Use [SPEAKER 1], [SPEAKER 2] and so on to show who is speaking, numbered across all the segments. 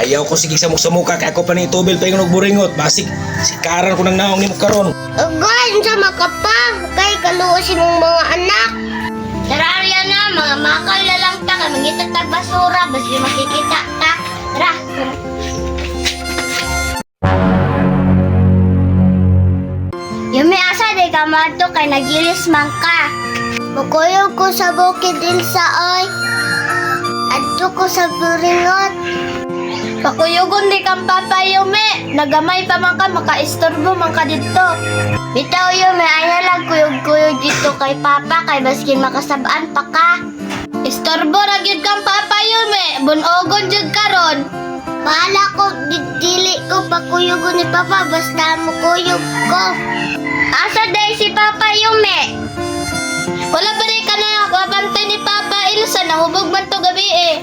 [SPEAKER 1] Ayaw ko sige sa muka kay ako pa ni Tobel pa yung nagburingot. Basig, sikaran ko ng naong ni mo karon.
[SPEAKER 2] Agay, sa makapa. Kay kaluosin mong mga anak. Tararya na, mga makal na lang ta. Kay mangitatag basura. Basta makikita ta. Tara. Yung may asa di ka mato kay nagilis man ka. Mukuyog ko sa bukid Ilsa oy. Adto ko sa buringot. Pakuyugon di kang papa Yume. Nagamay pa man ka, makaistorbo man ka dito. Bitaw Yume, ayaw lang kuyog-kuyog dito kay papa kay baskin makasabaan pa ka. Istorbo ra gyud kang papa Yume. Bunogon jud karon. Bahala ko, dili ko pakuyugon ni papa basta mukuyog ko. Asa day si papa Yume? Wala ba rin ka na nakabantay ni Papa Ilsa? Nahubog man to gabi eh.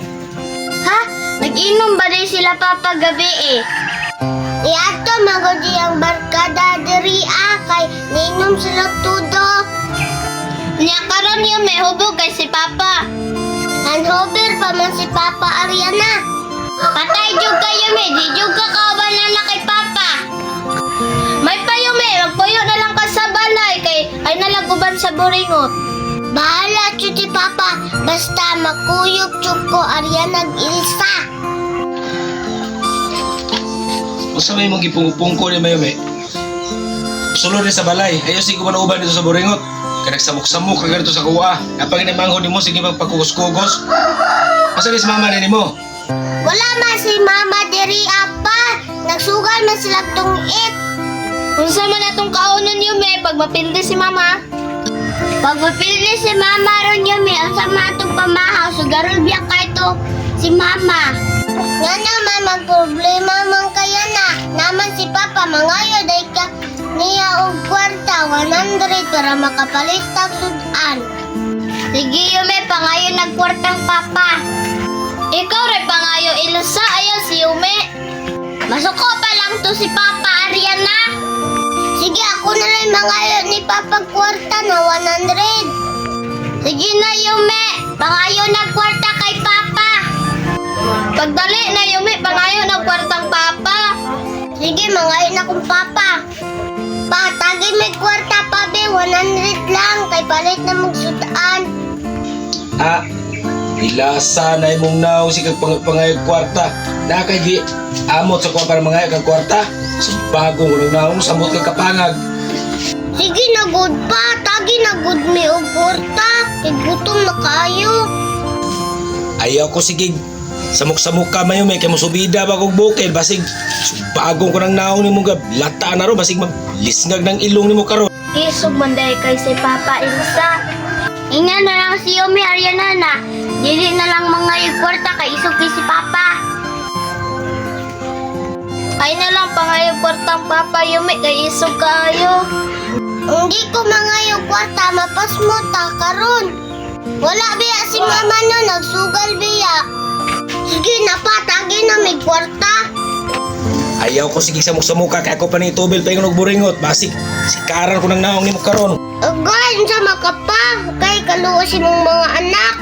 [SPEAKER 2] Ha? Nag-inom ba rin sila Papa gabi eh? Iyato magodi ang barkada diri kay ninom sila tudo. Niya karon yung may hubog kay si Papa. Hanhover pa man si Papa Ariana. Patay jud kayo me, di jud ka kawalan na kay Papa. May payo me, magpuyo na lang ka sa balay kay ay nalaguban sa buringot. Bahala chuti Papa, basta makuyog ko Ariana Ilsa.
[SPEAKER 1] Usa may mong gipungpungko ni Mayome. Sulod ni sa balay. Ayaw sige ko uban dito sa buringot. Kaya nagsamok-samok ka ganito sa kuwa. Napag inimangho ni mo, sige magpagkugos-kugos. Asa ni si mama ni mo?
[SPEAKER 2] Wala man si Mama diri apa. Nagsugal man sila tungit. Unsa man atong kaunon Yume pag mapildi si Mama? Pag mapildi si Mama ron Yume, ang sama atong pamahaw. Sugarol biya ka ito si Mama. Nga naman magproblema man kaya na. Naman si Papa mangayo day ka niya og kwarta 100 para makapalit tag sudan. Sige Yume, pangayo nagkwartang Papa. Ikaw rin pangayo Ilsa, ayaw si Yume. Masuko pa lang to si Papa Ariana. Sige, ako na rin mangayo ni Papa kwarta na 100. Sige na Yume, pangayo na kwarta kay Papa. Pagdali na Yume, pangayo na kwartang Papa. Sige, mangayo na kong Papa. Pa, tagi may kwarta pa be, 100 lang. Kay palit na magsutaan.
[SPEAKER 1] Ilasa na imong naong si pangayag kwarta. Nakagi amot sa kuwan para mangayag ang kwarta. Sa bagong unang naong samot kang kapangag.
[SPEAKER 2] Sige na good pa, tagi na good me og kwarta. Kay gutom na kayo.
[SPEAKER 1] Ayaw ko sige samok-samok ka Mayome kay musubida ba kog bukid basig bagong ko nang naong nimo gab lata na ro basig maglisngag ng ilong nimo karon.
[SPEAKER 2] Isog man dahil kay si Papa Ilsa. Inga na lang si Yume Ariana na. Dili na lang mga kwarta kay isog kay si Papa. Ay na lang pangayog kwartang Papa Yume kay isog kayo. Hindi ko mangayog kwarta, mapas mo ta karon. Wala biya si Mama no, nagsugal biya. Sige na pa, tagi na may kwarta.
[SPEAKER 1] Ayaw ko sige samok-samok kay ako pa ni Tobel pa yung nagburingot. Basig, sikaran ko ng naong ni mo karon.
[SPEAKER 2] Agay, sa makapa. Kay kaluosin mong mga anak.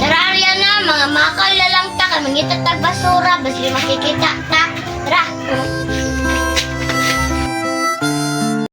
[SPEAKER 2] Tararya na, mga makal na lang ta. Kay mangitatag basura. Basta makikita ta. Tara.